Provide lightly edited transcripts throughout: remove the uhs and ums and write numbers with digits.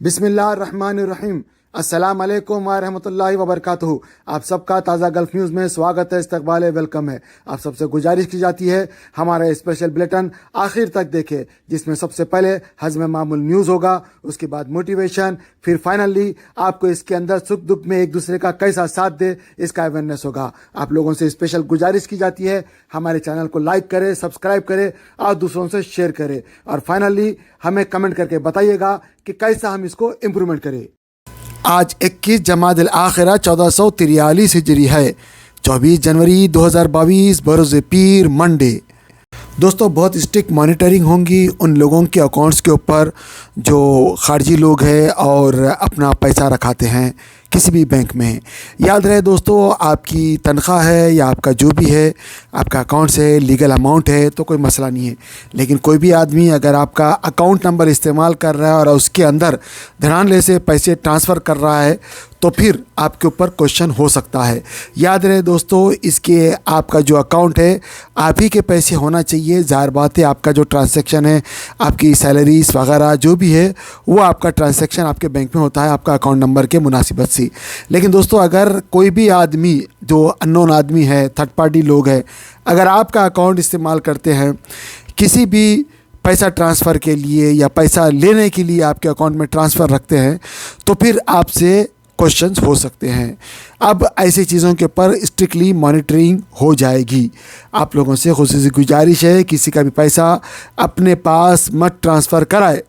बिस्मिल्लाहिर्रहमानिर्रहीम। अस्सलाम वालेकुम व रहमतुल्लाहि व बरकातुहू। आप सबका ताज़ा गल्फ़ न्यूज़ में स्वागत है, इस्तकबाल है, वेलकम है। आप सबसे गुजारिश की जाती है हमारा स्पेशल बुलेटिन आखिर तक देखें, जिसमें सबसे पहले हज़्म मामूल न्यूज़ होगा, उसके बाद मोटिवेशन, फिर फाइनली आपको इसके अंदर सुख दुख में एक दूसरे का कैसा साथ दे इसका अवेयरनेस होगा। आप लोगों से स्पेशल गुजारिश की जाती है हमारे चैनल को लाइक करें, सब्सक्राइब करें और दूसरों से शेयर करें, और फाइनली हमें कमेंट करके बताइएगा कि कैसा हम इसको इम्प्रूवमेंट करें। आज 21 जमादिल आखिरा 1443 हिजरी है, 24 जनवरी 2022 बरोज़ पीर मंडे। दोस्तों, बहुत स्ट्रिक्ट मॉनिटरिंग होंगी उन लोगों के अकाउंट्स के ऊपर जो खारजी लोग हैं और अपना पैसा रखाते हैं किसी भी बैंक में। याद रहे दोस्तों, आपकी तनख्वाह है या आपका जो भी है, आपका अकाउंट है, लीगल अमाउंट है तो कोई मसला नहीं है। लेकिन कोई भी आदमी अगर आपका अकाउंट नंबर इस्तेमाल कर रहा है और उसके अंदर धनाढ्य से पैसे ट्रांसफ़र कर रहा है तो फिर आपके ऊपर क्वेश्चन हो सकता है। याद रहे दोस्तों, इसके आपका जो अकाउंट है आप ही के पैसे होना चाहिए। ज़ाहिर बात है, आपका जो ट्रांसैक्शन है, आपकी सैलरीज वगैरह जो भी है वो आपका ट्रांसैक्शन आपके बैंक में होता है आपका अकाउंट नंबर के मुनासिबत से। लेकिन दोस्तों, अगर कोई भी आदमी जो अननोन आदमी है, थर्ड पार्टी लोग हैं, अगर आपका अकाउंट इस्तेमाल करते हैं किसी भी पैसा ट्रांसफ़र के लिए या पैसा लेने के लिए आपके अकाउंट में ट्रांसफ़र रखते हैं तो फिर आपसे क्वेश्चंस हो सकते हैं। अब ऐसी चीज़ों के ऊपर स्ट्रिक्टली मॉनिटरिंग हो जाएगी। आप लोगों से खुसूसी गुजारिश है, किसी का भी पैसा अपने पास मत ट्रांसफ़र कराए,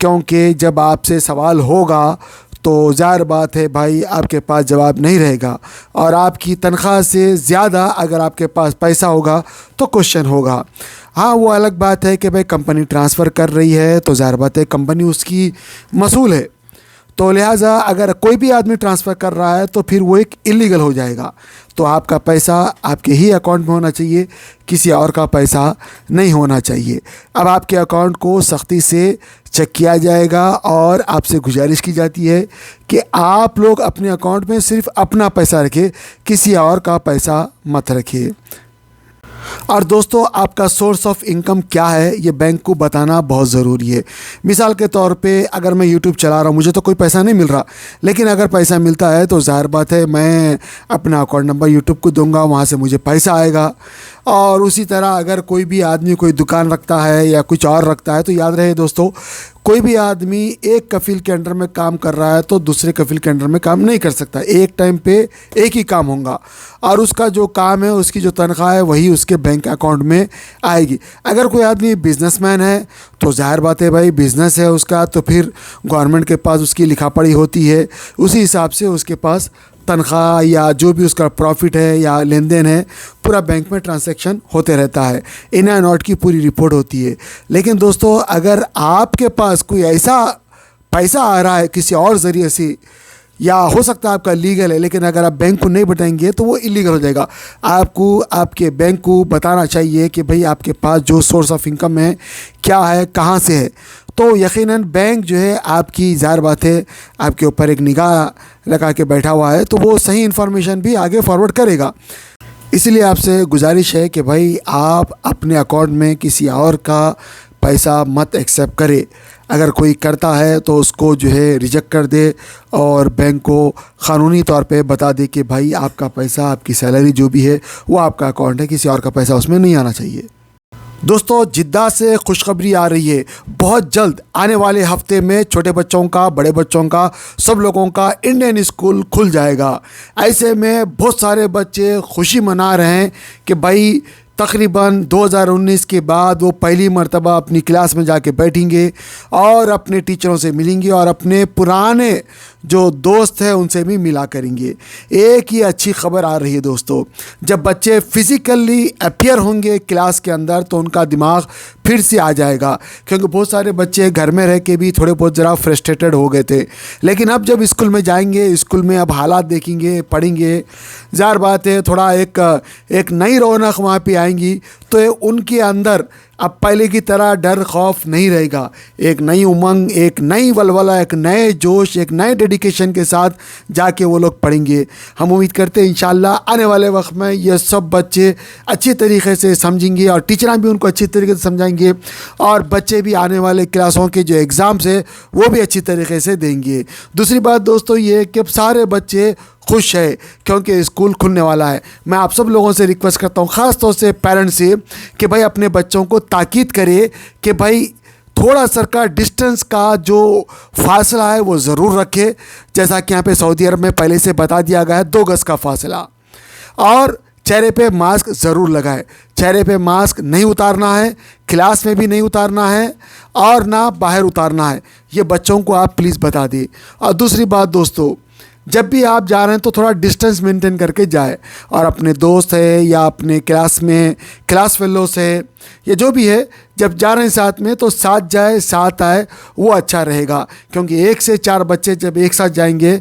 क्योंकि जब आपसे सवाल होगा तो ज़ाहिर बात है भाई आपके पास जवाब नहीं रहेगा, और आपकी तनख्वाह से ज़्यादा अगर आपके पास पैसा होगा तो क्वेश्चन होगा। हाँ, वो अलग बात है कि भाई कंपनी ट्रांसफ़र कर रही है तो ज़ाहिर बात है कंपनी उसकी मसूल है, तो लिहाजा अगर कोई भी आदमी ट्रांसफ़र कर रहा है तो फिर वो एक इलीगल हो जाएगा। तो आपका पैसा आपके ही अकाउंट में होना चाहिए, किसी और का पैसा नहीं होना चाहिए। अब आपके अकाउंट को सख्ती से चेक किया जाएगा और आपसे गुजारिश की जाती है कि आप लोग अपने अकाउंट में सिर्फ अपना पैसा रखें, किसी और का पैसा मत रखिए। और दोस्तों, आपका सोर्स ऑफ इनकम क्या है ये बैंक को बताना बहुत ज़रूरी है। मिसाल के तौर पे अगर मैं यूट्यूब चला रहा हूँ, मुझे तो कोई पैसा नहीं मिल रहा, लेकिन अगर पैसा मिलता है तो ज़ाहिर बात है मैं अपना अकाउंट नंबर यूट्यूब को दूंगा, वहाँ से मुझे पैसा आएगा। और उसी तरह अगर कोई भी आदमी कोई दुकान रखता है या कुछ और रखता है तो याद रहे दोस्तों, कोई भी आदमी एक कफ़ील के अंडर में काम कर रहा है तो दूसरे कफ़ील के अंडर में काम नहीं कर सकता। एक टाइम पे एक ही काम होगा और उसका जो काम है, उसकी जो तनख्वाह है वही उसके बैंक अकाउंट में आएगी। अगर कोई आदमी बिजनेसमैन है तो ज़ाहिर बात है भाई बिज़नेस है उसका, तो फिर गवर्नमेंट के पास उसकी लिखा पढ़ी होती है, उसी हिसाब से उसके पास तनख्वाह या जो भी उसका प्रॉफिट है या लेन देन है पूरा बैंक में ट्रांसैक्शन होते रहता है, इन एंड आउट की पूरी रिपोर्ट होती है। लेकिन दोस्तों, अगर आपके पास कोई ऐसा पैसा आ रहा है किसी और ज़रिए से, या हो सकता है आपका लीगल है, लेकिन अगर आप बैंक को नहीं बताएंगे तो वो इलीगल हो जाएगा। आपको आपके बैंक को बताना चाहिए कि भाई आपके पास जो सोर्स ऑफ इनकम है क्या है, कहाँ से है। तो यकीनन बैंक जो है आपकी, ज़ाहिर बात है आपके ऊपर एक निगाह लगा के बैठा हुआ है, तो वो सही इन्फॉर्मेशन भी आगे फॉरवर्ड करेगा। इसलिए आपसे गुजारिश है कि भाई आप अपने अकाउंट में किसी और का पैसा मत एक्सेप्ट करें। अगर कोई करता है तो उसको जो है रिजेक्ट कर दे और बैंक को क़ानूनी तौर पे बता दे कि भाई आपका पैसा, आपकी सैलरी जो भी है वो आपका अकाउंट है, किसी और का पैसा उसमें नहीं आना चाहिए। दोस्तों, जिद्दा से खुशखबरी आ रही है, बहुत जल्द आने वाले हफ्ते में छोटे बच्चों का, बड़े बच्चों का, सब लोगों का इंडियन स्कूल खुल जाएगा। ऐसे में बहुत सारे बच्चे खुशी मना रहे हैं कि भाई तकरीबन 2019 के बाद वो पहली मर्तबा अपनी क्लास में जाके बैठेंगे और अपने टीचरों से मिलेंगे और अपने पुराने जो दोस्त हैं उनसे भी मिला करेंगे। एक ही अच्छी खबर आ रही है दोस्तों, जब बच्चे फिज़िकली अपीयर होंगे क्लास के अंदर तो उनका दिमाग फिर से आ जाएगा, क्योंकि बहुत सारे बच्चे घर में रह के भी थोड़े बहुत ज़रा फ्रस्ट्रेटेड हो गए थे। लेकिन अब जब स्कूल में जाएंगे, स्कूल में अब हालात देखेंगे, पढ़ेंगे, ज़ाहिर बात है थोड़ा एक नई रौनक वहाँ पे आएंगी, तो उनके अंदर अब पहले की तरह डर खौफ नहीं रहेगा। एक नई उमंग, एक नई वलवला, एक नए जोश, एक नए डेडिकेशन के साथ जाके वो लोग पढ़ेंगे। हम उम्मीद करते हैं इंशाल्लाह आने वाले वक्त में ये सब बच्चे अच्छी तरीके से समझेंगे और टीचरां भी उनको अच्छी तरीके से समझाएंगे और बच्चे भी आने वाले क्लासों के जो एग्ज़ाम्स है वो भी अच्छी तरीके से देंगे। दूसरी बात दोस्तों ये कि अब सारे बच्चे खुश है क्योंकि स्कूल खुलने वाला है। मैं आप सब लोगों से रिक्वेस्ट करता हूँ, ख़ास तौर से पेरेंट्स से, कि भाई अपने बच्चों को ताकीद करे कि भाई थोड़ा सरकार डिस्टेंस का जो फासला है वो ज़रूर रखे। जैसा कि यहाँ पे सऊदी अरब में पहले से बता दिया गया है 2 गज़ का फासला, और चेहरे पे मास्क ज़रूर लगाए। चेहरे पे मास्क नहीं उतारना है, क्लास में भी नहीं उतारना है और ना बाहर उतारना है। ये बच्चों को आप प्लीज़ बता दें। और दूसरी बात दोस्तों, जब भी आप जा रहे हैं तो थोड़ा डिस्टेंस मेंटेन करके जाए और अपने दोस्त है या अपने क्लास में क्लास फेलोस है या जो भी है, जब जा रहे हैं साथ में तो साथ जाए साथ आए, वो अच्छा रहेगा। क्योंकि 1 से 4 बच्चे जब एक साथ जाएंगे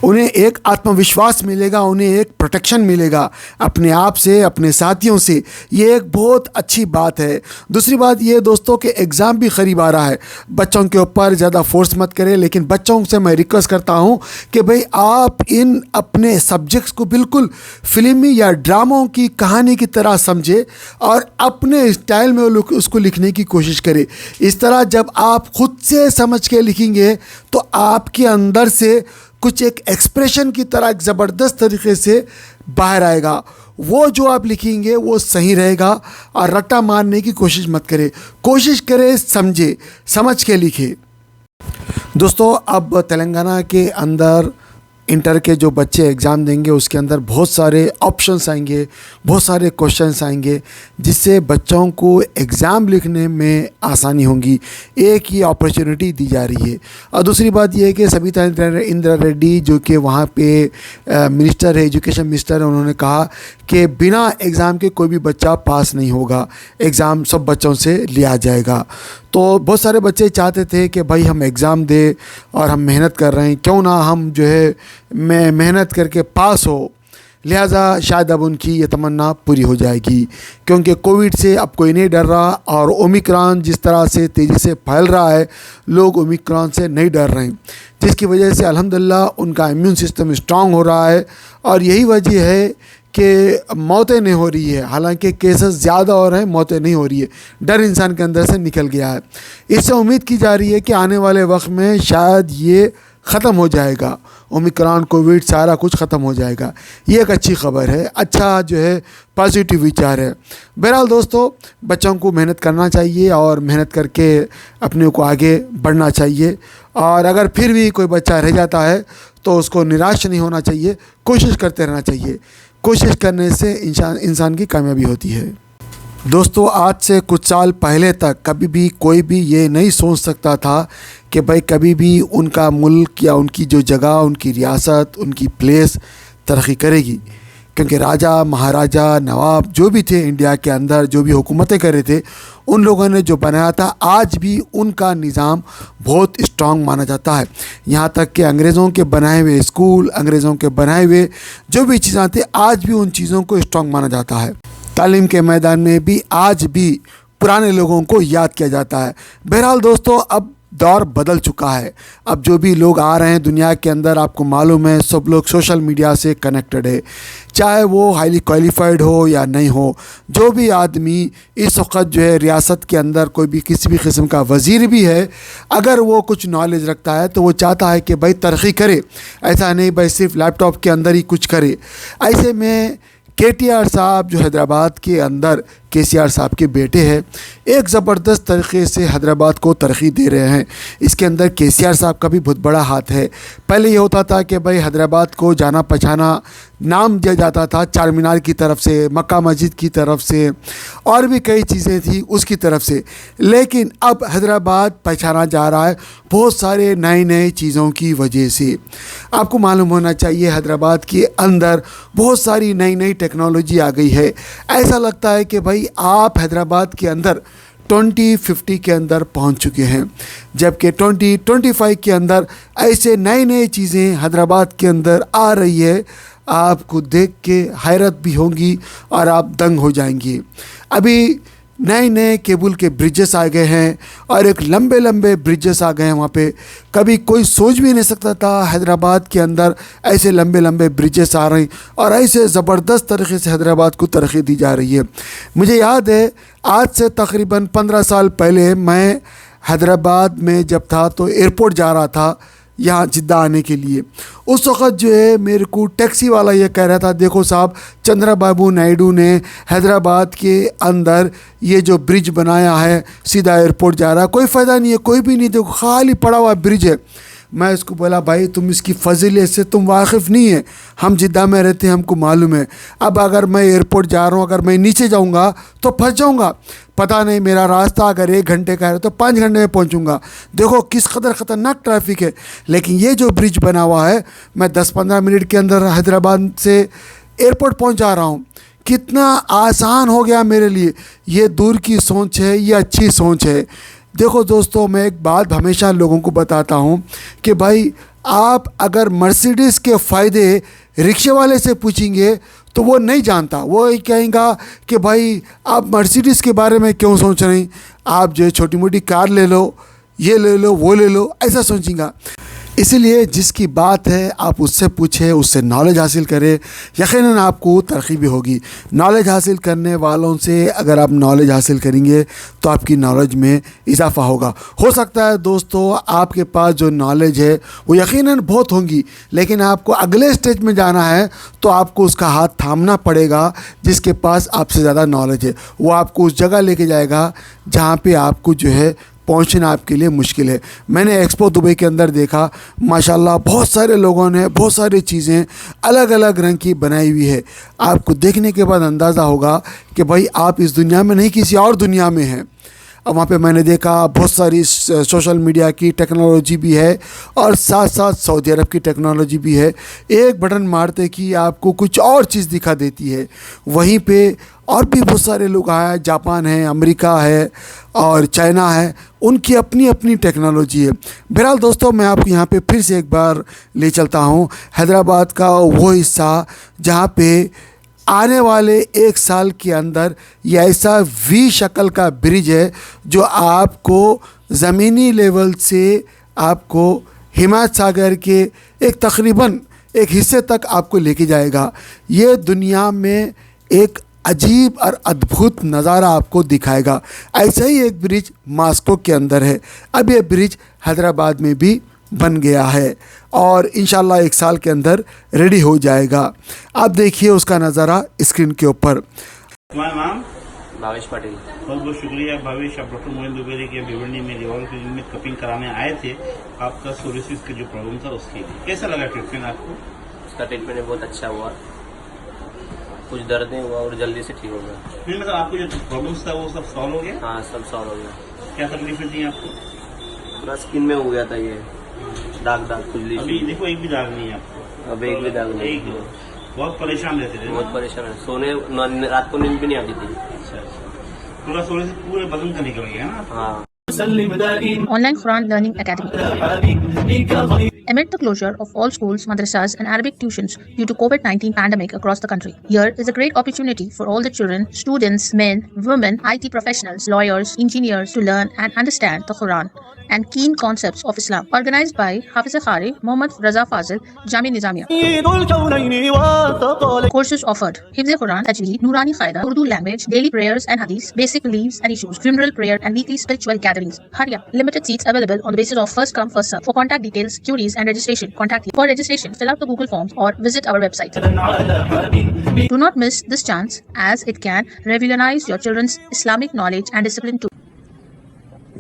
उन्हें एक आत्मविश्वास मिलेगा, उन्हें एक प्रोटेक्शन मिलेगा अपने आप से, अपने साथियों से। ये एक बहुत अच्छी बात है। दूसरी बात ये दोस्तों कि एग्ज़ाम भी करीब आ रहा है, बच्चों के ऊपर ज़्यादा फोर्स मत करें, लेकिन बच्चों से मैं रिक्वेस्ट करता हूँ कि भाई आप इन अपने सब्जेक्ट्स को बिल्कुल फिल्मी या ड्रामों की कहानी की तरह समझे और अपने स्टाइल में उसको लिखने की कोशिश करें। इस तरह जब आप खुद से समझ के लिखेंगे तो आपके अंदर से कुछ एक एक्सप्रेशन की तरह एक ज़बरदस्त तरीके से बाहर आएगा। वो जो आप लिखेंगे वो सही रहेगा और रट्टा मारने की कोशिश मत करें, कोशिश करें समझे, समझ के लिखे। दोस्तों अब तेलंगाना के अंदर इंटर के जो बच्चे एग्ज़ाम देंगे उसके अंदर बहुत सारे ऑप्शंस आएंगे, बहुत सारे क्वेश्चंस आएंगे, जिससे बच्चों को एग्ज़ाम लिखने में आसानी होगी। एक ही अपॉर्चुनिटी दी जा रही है। और दूसरी बात यह है कि सबिता इंदिरा रेड्डी जो कि वहाँ पे मिनिस्टर है, एजुकेशन मिनिस्टर है, उन्होंने कहा कि बिना एग्ज़ाम के कोई भी बच्चा पास नहीं होगा, एग्ज़ाम सब बच्चों से लिया जाएगा। तो बहुत सारे बच्चे चाहते थे कि भाई हम एग्ज़ाम दें और हम मेहनत कर रहे हैं, क्यों ना हम जो है मेहनत करके पास हो। लिहाजा शायद अब उनकी ये तमन्ना पूरी हो जाएगी, क्योंकि कोविड से अब कोई नहीं डर रहा और ओमिक्रॉन जिस तरह से तेज़ी से फैल रहा है, लोग ओमिक्रॉन से नहीं डर रहे हैं, जिसकी वजह से अल्हम्दुलिल्लाह उनका इम्यून सिस्टम स्ट्रांग हो रहा है। और यही वजह है कि मौतें नहीं हो रही है। हालांकि केसेस ज़्यादा हो रहे हैं, मौतें नहीं हो रही है। डर इंसान के अंदर से निकल गया है। इससे उम्मीद की जा रही है कि आने वाले वक्त में शायद ये ख़त्म हो जाएगा, ओमिक्रॉन कोविड सारा कुछ ख़त्म हो जाएगा। ये एक अच्छी खबर है, अच्छा जो है पॉजिटिव विचार है। बहरहाल दोस्तों, बच्चों को मेहनत करना चाहिए और मेहनत करके अपने को आगे बढ़ना चाहिए। और अगर फिर भी कोई बच्चा रह जाता है तो उसको निराश नहीं होना चाहिए, कोशिश करते रहना चाहिए। कोशिश करने से इंसान की कामयाबी होती है। दोस्तों आज से कुछ साल पहले तक कभी भी कोई भी ये नहीं सोच सकता था कि भाई कभी भी उनका मुल्क या उनकी जो जगह, उनकी रियासत, उनकी प्लेस तरक्की करेगी। क्योंकि राजा महाराजा नवाब जो भी थे इंडिया के अंदर, जो भी हुकूमतें कर रहे थे, उन लोगों ने जो बनाया था आज भी उनका निज़ाम बहुत स्ट्रॉन्ग माना जाता है। यहाँ तक कि अंग्रेज़ों के बनाए हुए स्कूल, अंग्रेज़ों के बनाए हुए जो भी चीज़ें थे, आज भी उन चीज़ों को स्ट्रॉन्ग माना जाता है। तालीम के मैदान में भी आज भी पुराने लोगों को याद किया जाता है। बहरहाल दोस्तों, अब दौर बदल चुका है। अब जो भी लोग आ रहे हैं दुनिया के अंदर, आपको मालूम है सब लोग सोशल मीडिया से कनेक्टेड है, चाहे वो हाईली क्वालिफाइड हो या नहीं हो। जो भी आदमी इस वक्त जो है रियासत के अंदर कोई भी किसी भी किस्म का वज़ीर भी है, अगर वो कुछ नॉलेज रखता है तो वो चाहता है कि भाई तरक्की करे, ऐसा नहीं भाई सिर्फ लैपटॉप के अंदर ही कुछ करे। ऐसे में KTR साहब जो हैदराबाद के अंदर KCR साहब के बेटे हैं, एक ज़बरदस्त तरीक़े से हैदराबाद को तरक्की दे रहे हैं। इसके अंदर KCR साहब का भी बहुत बड़ा हाथ है। पहले ये होता था कि भाई हैदराबाद को जाना पहचाना नाम दिया जाता था चार मीनार की तरफ से, मक्का मस्जिद की तरफ से, और भी कई चीज़ें थी उसकी तरफ से। लेकिन अब हैदराबाद पहचाना जा रहा है बहुत सारे नए नए चीज़ों की वजह से। आपको मालूम होना चाहिए हैदराबाद के अंदर बहुत सारी नई नई टेक्नोलॉजी आ गई है। ऐसा लगता है कि भाई आप हैदराबाद के अंदर 2050 के अंदर पहुंच चुके हैं, जबकि 2025 के अंदर ऐसे नए नए चीज़ें हैदराबाद के अंदर आ रही है। आपको देख के हैरत भी होगी और आप दंग हो जाएंगी। अभी नए नए केबल के ब्रिजेस आ गए हैं और एक लंबे लंबे ब्रिजेस आ गए हैं वहाँ पे। कभी कोई सोच भी नहीं सकता था हैदराबाद के अंदर ऐसे लंबे लंबे ब्रिजेस आ रहे हैं और ऐसे ज़बरदस्त तरीके से हैदराबाद को तरक्की दी जा रही है। मुझे याद है आज से तकरीबन 15 साल पहले मैं हैदराबाद में जब था तो एयरपोर्ट जा रहा था यहाँ जिद्दा आने के लिए। उस वक़्त जो है मेरे को टैक्सी वाला ये कह रहा था, देखो साहब चंद्रबाबू नायडू ने हैदराबाद के अंदर ये जो ब्रिज बनाया है सीधा एयरपोर्ट जा रहा है, कोई फ़ायदा नहीं है, कोई भी नहीं, देखो खाली पड़ा हुआ ब्रिज है। मैं उसको बोला भाई तुम इसकी फजीलियत से तुम वाकिफ़ नहीं है, हम जिद्दा में रहते हैं, हमको मालूम है। अब अगर मैं एयरपोर्ट जा रहा हूँ, अगर मैं नीचे जाऊँगा तो फंस जाऊँगा, पता नहीं मेरा रास्ता अगर 1 घंटे का है तो 5 घंटे में पहुँचूँगा। देखो किस कदर ख़तरनाक ट्रैफिक है। लेकिन ये जो ब्रिज बना हुआ है मैं 10-15 मिनट के अंदर हैदराबाद से एयरपोर्ट पहुँच जा रहा हूँ। कितना आसान हो गया मेरे लिए। ये दूर की सोच है, ये अच्छी सोच है। देखो दोस्तों, मैं एक बात हमेशा लोगों को बताता हूँ कि भाई आप अगर मर्सिडीज़ के फ़ायदे रिक्शे वाले से पूछेंगे तो वो नहीं जानता, वो ये कहेगा कि भाई आप मर्सिडीज़ के बारे में क्यों सोच रहे हैं, आप जो है छोटी मोटी कार ले लो, ये ले लो, वो ले लो, ऐसा सोचेगा। इसलिए जिसकी बात है आप उससे पूछें, उससे नॉलेज हासिल करें, यकीनन आपको तरक्की भी होगी। नॉलेज हासिल करने वालों से अगर आप नॉलेज हासिल करेंगे तो आपकी नॉलेज में इजाफ़ा होगा। हो सकता है दोस्तों आपके पास जो नॉलेज है वो यकीनन बहुत होंगी, लेकिन आपको अगले स्टेज में जाना है तो आपको उसका हाथ थामना पड़ेगा जिसके पास आपसे ज़्यादा नॉलेज है। वो आपको उस जगह लेके जाएगा जहाँ पे आपको जो है पहुंचना आपके लिए मुश्किल है। मैंने एक्सपो दुबई के अंदर देखा, माशाल्लाह बहुत सारे लोगों ने बहुत सारी चीज़ें अलग अलग रंग की बनाई हुई है। आपको देखने के बाद अंदाज़ा होगा कि भाई आप इस दुनिया में नहीं किसी और दुनिया में हैं। अब वहाँ पे मैंने देखा बहुत सारी सोशल मीडिया की टेक्नोलॉजी भी है और साथ साथ सऊदी अरब की टेक्नोलॉजी भी है। एक बटन मारते कि आपको कुछ और चीज़ दिखा देती है। वहीं पे और भी बहुत सारे लोग आए, जापान है, अमेरिका है और चाइना है, उनकी अपनी अपनी टेक्नोलॉजी है। बहरहाल दोस्तों, मैं आपको यहाँ पे फिर से एक बार ले चलता हूँ हैदराबाद का वो हिस्सा जहाँ पे आने वाले 1 साल के अंदर ये ऐसा वी शक्ल का ब्रिज है जो आपको ज़मीनी लेवल से आपको हिमायत सागर के एक तकरीबन एक हिस्से तक आपको लेके जाएगा। ये दुनिया में एक अजीब और अद्भुत नज़ारा आपको दिखाएगा। ऐसा ही एक ब्रिज मास्को के अंदर है। अब ये ब्रिज हैदराबाद में भी बन गया है और इंशाल्लाह 1 साल के अंदर रेडी हो जाएगा। आप देखिए उसका नज़ारा स्क्रीन के ऊपर। तुम्हारा नाम? भावेश पाटिल। बहुत बहुत शुक्रिया भावेश, आप डॉक्टर मोइन दुबेरी के भिवंडी में रिवॉल्व क्लिनिक में कपिंग कराने आए थे। आपका सोरियासिस का जो प्रॉब्लम था उसके लिए कैसा लगा ट्रीटमेंट आपको? उसका ट्रीटमेंट बहुत अच्छा हुआ, कुछ दर्द नहीं हुआ और जल्दी से ठीक हो गया। नहीं मतलब आपको जो प्रॉब्लम्स था वो सब सॉल्व हो गया? हाँ, सब सॉल्व हो गया। क्या तकलीफें थी आपको? पूरा स्किन में हो गया था ये दाग खुजली। अभी देखो एक भी दाग नहीं है आपको? अब एक भी दाग नहीं। एक दो बहुत परेशान रहते थे ना? बहुत परेशान है, सोने रात को नींद भी नहीं आती थी। अच्छा, पूरा सोरियासिस पूरे बदन का निकल गया ना? हाँ। Online Quran Learning Academy. Amid the closure of all schools, madrasas and Arabic tuitions due to COVID-19 pandemic across the country, here is a great opportunity for all the children, students, men, women, IT professionals, lawyers, engineers to learn and understand the Quran and keen concepts of Islam. Organized by Hafiz Khari, Muhammad Raza Fazil, Jami Nizamiya. Courses offered: Hifz Quran, Tajweed, Nurani Qaida, Urdu language, daily prayers and hadith, basic beliefs and issues, funeral prayer and weekly spiritual gatherings. Hurry up! Limited seats available on the basis of first come first serve. For contact details, queries and registration, contact me. For registration, fill out the Google forms or visit our website. Do not miss this chance as it can revolutionize your children's Islamic knowledge and discipline too.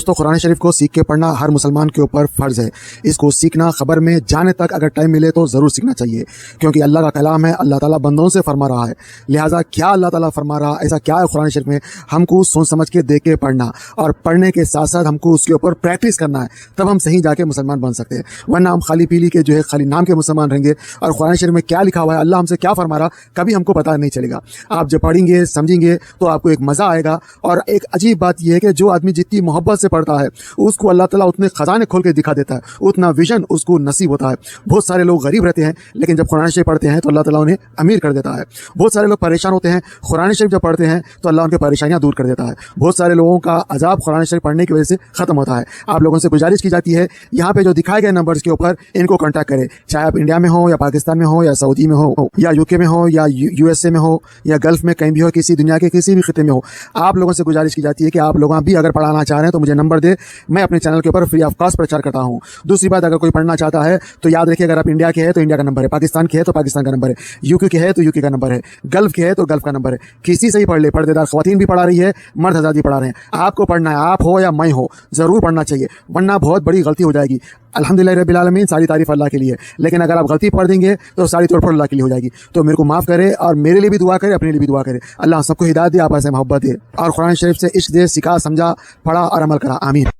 दोस्तों कुरान शरीफ को सीख के पढ़ना हर मुसलमान के ऊपर फ़र्ज़ है। इसको सीखना ख़बर में जाने तक अगर टाइम मिले तो ज़रूर सीखना चाहिए, क्योंकि अल्लाह का कलाम है, अल्लाह ताला बंदों से फरमा रहा है। लिहाजा क्या अल्लाह ताला फरमा रहा, ऐसा क्या है कुरान शरीफ में, हमको सोच समझ के देख के पढ़ना और पढ़ने के साथ साथ हमको उसके ऊपर प्रैक्टिस करना है, तब हम सही जाके मुसलमान बन सकते हैं। वरना हम खाली पीली के जो है खाली नाम के मुसलमान रहेंगे और कुरान शरीफ में क्या लिखा हुआ है, अल्लाह हमसे क्या फरमा रहा, कभी हमको पता नहीं चलेगा। आप जब पढ़ेंगे समझेंगे तो आपको एक मज़ा आएगा। और एक अजीब बात यह है कि जो आदमी जितनी मोहब्बत से पढ़ता है उसको अल्लाह ताला उतने खजाने खोल के दिखा देता है, उतना विजन उसको नसीब होता है। बहुत सारे लोग गरीब रहते हैं लेकिन जब कुरान शरीफ पढ़ते हैं तो अल्लाह ताला उन्हें अमीर कर देता है। बहुत सारे लोग परेशान होते हैं, कुरान शरीफ जब पढ़ते हैं तो अल्लाह उनकी परेशानियां दूर कर देता है। बहुत सारे लोगों का अजाब कुरान शरीफ पढ़ने की वजह से ख़त्म होता है। आप लोगों से गुजारिश की जाती है, यहाँ पे जो दिखाए गए नंबर्स के ऊपर इनको कॉन्टैक्ट करें, चाहे आप इंडिया में हो या पाकिस्तान में हो या सऊदी में हो या यूके में हो या यूएसए में हो या गल्फ में कहीं भी हो, किसी दुनिया के किसी भी खिते में हो। आप लोगों से गुजारिश की जाती है कि आप लोग भी अगर पढ़ाना चाह रहे हैं तो मुझे नंबर दे, मैं अपने चैनल के ऊपर फ्री ऑफ कॉस्ट प्रचार करता हूँ। दूसरी बात, अगर कोई पढ़ना चाहता है तो याद रखिए, अगर आप इंडिया के हैं तो इंडिया का नंबर है, पाकिस्तान के है तो पाकिस्तान का नंबर है, यूके के है तो यूके का नंबर है, गल्फ के है तो गल्फ का नंबर है। किसी से ही पढ़ ले, पर्देदार ख़वातीन भी पढ़ा रही है, मर्द हज़रात भी पढ़ा रहे हैं। आपको पढ़ना है, आप हो या मैं हो, ज़रूर पढ़ना चाहिए, वरना बहुत बड़ी गलती हो जाएगी। अल्हम्दुलिल्लाह रब्बिल आलमीन, सारी तारीफ़ अल्लाह के लिए, लेकिन अगर आप गलती पढ़ देंगे तो सारी तौर पर अल्लाह के लिए हो जाएगी। तो मेरे को माफ़ करे और मेरे लिए भी दुआ करे, अपने लिए भी दुआ करे। अल्लाह सबको हिदायत दे, आपस में मोहब्बत दे और कुरान शरीफ से इश्क दे, सिखा, समझा, पढ़ा और अमल करा। आमीन।